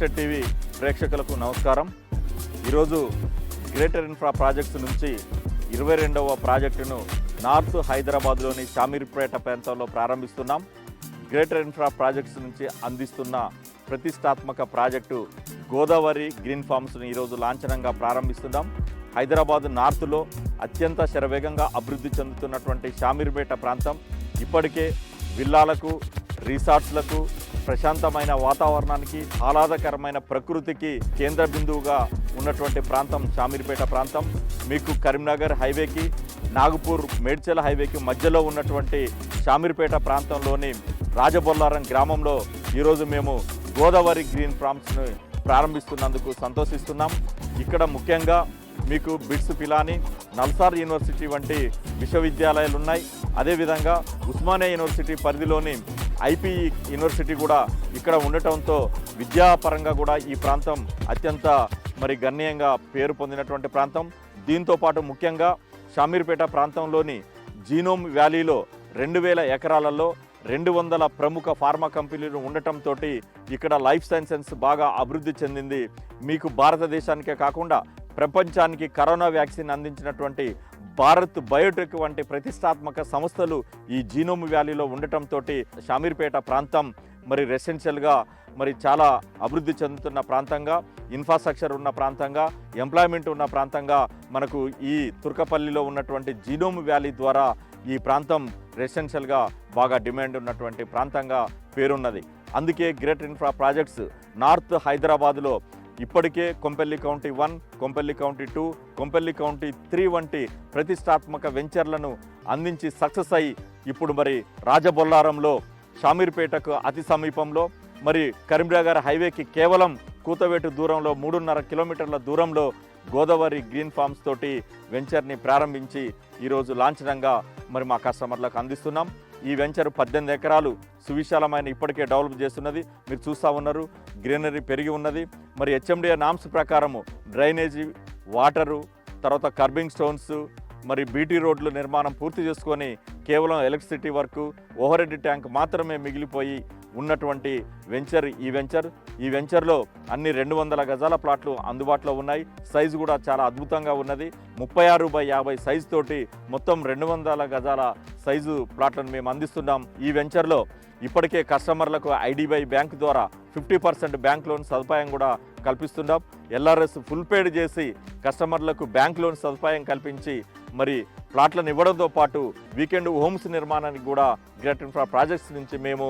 Estate TV ప్రేక్షకులకు నమస్కారం. ఈరోజు గ్రేటర్ ఇన్ఫ్రా ప్రాజెక్ట్స్ నుంచి 22వ ప్రాజెక్టును నార్త్ హైదరాబాద్లోని షామీర్పేట ప్రాంతంలో ప్రారంభిస్తున్నాం. గ్రేటర్ ఇన్ఫ్రా ప్రాజెక్ట్స్ నుంచి అందిస్తున్న ప్రతిష్టాత్మక ప్రాజెక్టు గోదావరి గ్రీన్ ఫార్మ్స్ను ఈరోజు లాంఛనంగా ప్రారంభిస్తున్నాం. హైదరాబాద్ నార్త్లో అత్యంత శరవేగంగా అభివృద్ధి చెందుతున్నటువంటి షామీర్పేట ప్రాంతం ఇప్పటికే విల్లాలకు, రిసార్ట్స్లకు, ప్రశాంతమైన వాతావరణానికి, ఆహ్లాదకరమైన ప్రకృతికి కేంద్ర బిందువుగా ఉన్నటువంటి ప్రాంతం షామీర్పేట ప్రాంతం. మీకు కరీంనగర్ హైవేకి, నాగపూర్ మేడ్చల్ హైవేకి మధ్యలో ఉన్నటువంటి షామీర్పేట ప్రాంతంలోని రాజబొల్లారం గ్రామంలో ఈరోజు మేము గోదావరి గ్రీన్ ఫార్మ్స్ను ప్రారంభిస్తున్నందుకు సంతోషిస్తున్నాం. ఇక్కడ ముఖ్యంగా మీకు బిట్స్ పిలాని, నల్సార్ యూనివర్సిటీ వంటి విశ్వవిద్యాలయాలు ఉన్నాయి. అదేవిధంగా ఉస్మానియా యూనివర్సిటీ పరిధిలోని ఐపీఈ యూనివర్సిటీ కూడా ఇక్కడ ఉండటంతో విద్యాపరంగా కూడా ఈ ప్రాంతం అత్యంత గణనీయంగా పేరు పొందినటువంటి ప్రాంతం. దీంతోపాటు ముఖ్యంగా షామీర్పేట ప్రాంతంలోని జీనోమ్ వ్యాలీలో 2000 ఎకరాలలో 200 ప్రముఖ ఫార్మా కంపెనీలు ఉండటంతో ఇక్కడ లైఫ్ సైన్సెస్ బాగా అభివృద్ధి చెందింది. మీకు భారతదేశానికే కాకుండా ప్రపంచానికి కరోనా వ్యాక్సిన్ అందించినటువంటి భారత్ బయోటెక్ వంటి ప్రతిష్టాత్మక సంస్థలు ఈ జీనోమ్ వ్యాలీలో ఉండటంతో షామీర్పేట ప్రాంతం రెసిడెన్షియల్గా చాలా అభివృద్ధి చెందుతున్న ప్రాంతంగా, ఇన్ఫ్రాస్ట్రక్చర్ ఉన్న ప్రాంతంగా, ఎంప్లాయ్మెంట్ ఉన్న ప్రాంతంగా మనకు ఈ తుర్కపల్లిలో ఉన్నటువంటి జీనోమ్ వ్యాలీ ద్వారా ఈ ప్రాంతం రెసిడెన్షియల్గా బాగా డిమాండ్ ఉన్నటువంటి ప్రాంతంగా పేరున్నది. అందుకే గ్రేటర్ ఇన్ఫ్రా ప్రాజెక్ట్స్ నార్త్ హైదరాబాద్లో ఇప్పటికే Kompally county 1, Kompally county 2, Kompally county 3 వంటి ప్రతిష్టాత్మక వెంచర్లను అందించి సక్సెస్ అయ్యి ఇప్పుడు రాజబొల్లారంలో షామీర్పేటకు అతి సమీపంలో కరీంనగర్ హైవేకి కేవలం కూతవేటు దూరంలో 3.5 కిలోమీటర్ల దూరంలో గోదావరి గ్రీన్ ఫార్మ్స్ తోటి వెంచర్ని ప్రారంభించి ఈరోజు లాంఛనంగా మా కస్టమర్లకు అందిస్తున్నాం. ఈ వెంచర్ 18 ఎకరాలు సువిశాలమైన ఇప్పటికే డెవలప్ చేస్తున్నది. మీరు చూస్తూ ఉన్నారు, గ్రీనరీ పెరిగి ఉన్నది. హెచ్ఎండిఏ నామ్స్ ప్రకారము డ్రైనేజీ, వాటరు, తర్వాత కర్బింగ్ స్టోన్స్, బీటీ రోడ్లు నిర్మాణం పూర్తి చేసుకొని కేవలం electricity work, over head tank మాత్రమే మిగిలిపోయి ఉన్నటువంటి వెంచర్ ఈ వెంచర్లో అన్ని 200 గజాల ప్లాట్లు అందుబాటులో ఉన్నాయి. సైజు కూడా చాలా అద్భుతంగా ఉన్నది. 36x50 సైజు తోటి మొత్తం 200 గజాల సైజు ప్లాట్లను మేము అందిస్తున్నాం. ఈ వెంచర్లో ఇప్పటికే కస్టమర్లకు ఐడిబై బ్యాంక్ ద్వారా 50% బ్యాంక్ లోన్ సదుపాయం కూడా కల్పిస్తున్నాం. ఎల్ఆర్ఎస్ ఫుల్ పేడ్ చేసి కస్టమర్లకు బ్యాంక్ లోన్ సదుపాయం కల్పించి ప్లాట్లను ఇవ్వడంతో పాటు వీకెండ్ హోమ్స్ నిర్మాణానికి కూడా గ్రేటర్ ఇన్ఫ్రా ప్రాజెక్ట్స్ నుంచి మేము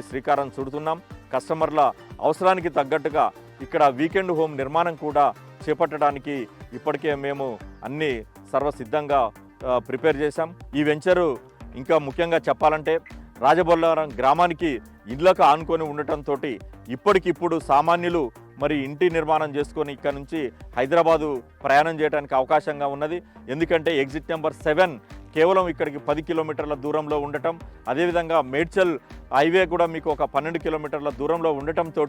శ్రీకారం చుడుతున్నాం. కస్టమర్ల అవసరానికి తగ్గట్టుగా ఇక్కడ వీకెండ్ హోమ్ నిర్మాణం కూడా చేపట్టడానికి ఇప్పటికే మేము అన్ని సర్వసిద్ధంగా ప్రిపేర్ చేశాం. ఈ వెంచరు ఇంకా ముఖ్యంగా చెప్పాలంటే రాజబొల్లారం గ్రామానికి ఇళ్లకు ఆనుకొని ఉండటంతో ఇప్పటికిప్పుడు సామాన్యులు ఇంటి నిర్మాణం చేసుకొని ఇక్కడ నుంచి హైదరాబాదు ప్రయాణం చేయడానికి అవకాశంగా ఉన్నది. ఎందుకంటే ఎగ్జిట్ నెంబర్ 7 కేవలం ఇక్కడికి 10 కిలోమీటర్ల దూరంలో ఉండటం, అదేవిధంగా మేడ్చల్ హైవే కూడా మీకు ఒక 12 కిలోమీటర్ల దూరంలో ఉండటంతో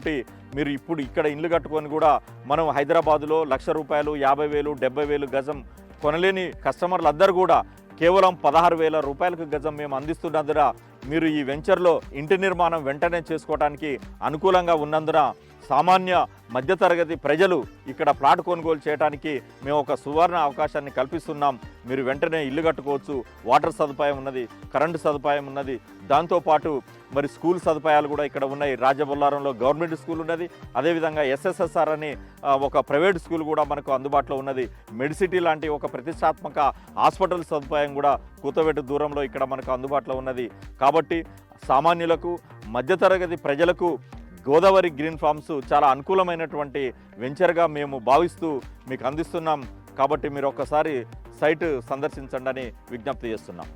మీరు ఇప్పుడు ఇక్కడ ఇల్లు కట్టుకొని కూడా మనం హైదరాబాదులో ₹1,00,000, 50,000, 70,000 గజం కొనలేని కస్టమర్లందరూ కూడా కేవలం ₹16,000 గజం మేము అందిస్తున్నందున మీరు ఈ వెంచర్లో ఇంటి నిర్మాణం వెంటనే చేసుకోవడానికి అనుకూలంగా ఉన్నందున సామాన్య మధ్యతరగతి ప్రజలు ఇక్కడ ప్లాట్ కొనుగోలు చేయడానికి మేము ఒక సువర్ణ అవకాశాన్ని కల్పిస్తున్నాం. మీరు వెంటనే ఇల్లు కట్టుకోవచ్చు. వాటర్ సదుపాయం ఉన్నది, కరెంటు సదుపాయం ఉన్నది. దాంతోపాటు స్కూల్ సదుపాయాలు కూడా ఇక్కడ ఉన్నాయి. రాజబొల్లారంలో గవర్నమెంట్ స్కూల్ ఉన్నది. అదేవిధంగా ఎస్ఎస్ఎస్ఆర్ అని ఒక ప్రైవేట్ స్కూల్ కూడా మనకు అందుబాటులో ఉన్నది. మెడిసిటీ లాంటి ఒక ప్రతిష్టాత్మక హాస్పిటల్ సదుపాయం కూడా కూతవేటు దూరంలో ఇక్కడ మనకు అందుబాటులో ఉన్నది. కాబట్టి సామాన్యులకు, మధ్యతరగతి ప్రజలకు గోదావరి గ్రీన్ ఫార్మ్స్ చాలా అనుకూలమైనటువంటి వెంచర్గా మేము భావిస్తూ మీకు అందిస్తున్నాం. కాబట్టి మీరు ఒక్కసారి సైట్ సందర్శించండి అని విజ్ఞప్తి చేస్తున్నాం.